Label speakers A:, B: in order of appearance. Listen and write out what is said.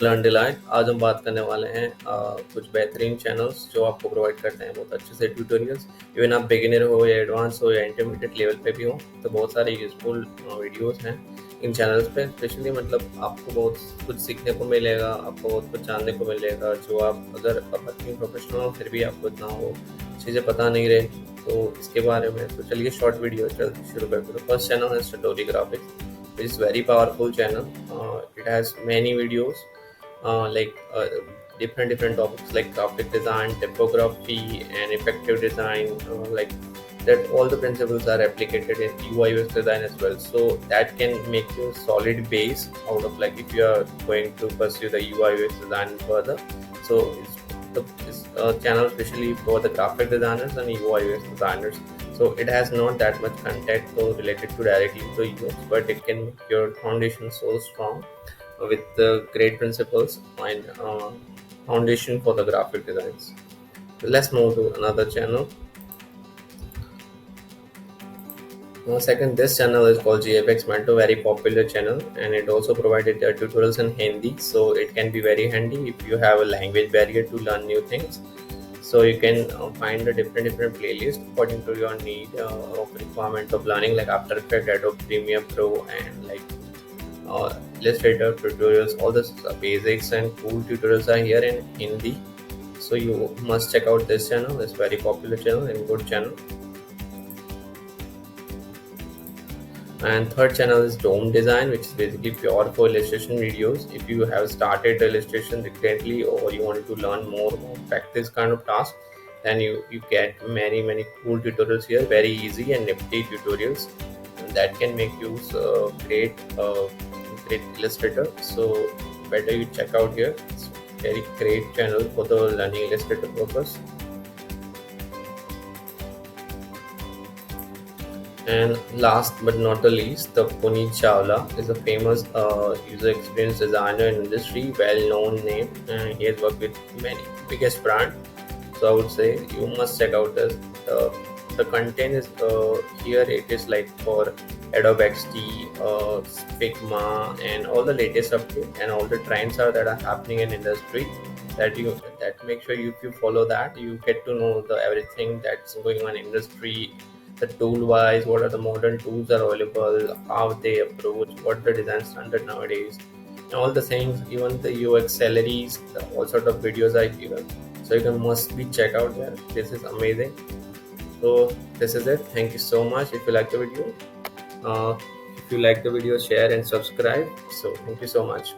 A: Learn delight. आज हम बात करने वाले हैं कुछ बेहतरीन चैनल्स जो आपको प्रोवाइड करते हैं बहुत अच्छे से ट्यूटोरियल्स। इवन आप बिगिनर हो या एडवांस हो या इंटरमीडिएट लेवल पे भी हो तो बहुत सारे यूजफुल वीडियोस हैं इन चैनल्स पे। स्पेशली मतलब आपको बहुत कुछ सीखने को मिलेगा, आपको बहुत कुछ जानने को मिलेगा जो आप अगर वर्किंग प्रोफेशनल हो फिर भी आपको इतना वो चीज़ें पता नहीं रहेगी तो इसके बारे में। तो चलिए शॉर्ट वीडियो शुरू करते हैं। फर्स्ट चैनल है सटोरी graphics, which is very powerful channel. It has many videos different topics like graphic design, typography, and effective design. Like that, all the principles are replicated in UI UX design as well. So that can make you a solid base out of like if you are going to pursue the UI UX design further. So this channel especially for the graphic designers and UI UX designers. So it has not that much content so related to directly to UX, but it can make your foundation so strong with the great principles and foundation for the graphic designs. So let's move to another channel. Second, this channel is called GFX Mentor, very popular channel, and it also provided tutorials in Hindi, so it can be very handy if you have a language barrier to learn new things. So you can find a different playlist according to your need of requirement of learning, like After Effects, Adobe Premiere Pro, and like Illustrator tutorials. All the basics and cool tutorials are here in Hindi. So you must check out this channel. It's very popular channel and good channel. And third channel is Dome Design, which is basically pure for illustration videos. If you have started illustration recently or you want to learn more or practice kind of task, then you get many cool tutorials here, very easy and nifty tutorials, and that can make you great illustrator. So better you check out here. It's very great channel for the learning illustrator purpose. And last but not the least, the PUNIT CHAWLA is a famous user experience designer in industry, well-known name, and he has worked with many biggest brand. So I would say you must check out this. The content is here. It is like for Adobe XD, Figma, and all the latest updates and all the trends are that are happening in industry. That make sure if you follow that, you get to know the everything that's going on in industry, the tool wise, what are the modern tools are available, how they approach, what the design standard nowadays, and all the things, even the UX salaries, all sort of videos are here. So you can must be check out there. This is amazing. So this is it. Thank you so much. If you like the video, share and subscribe. So thank you so much.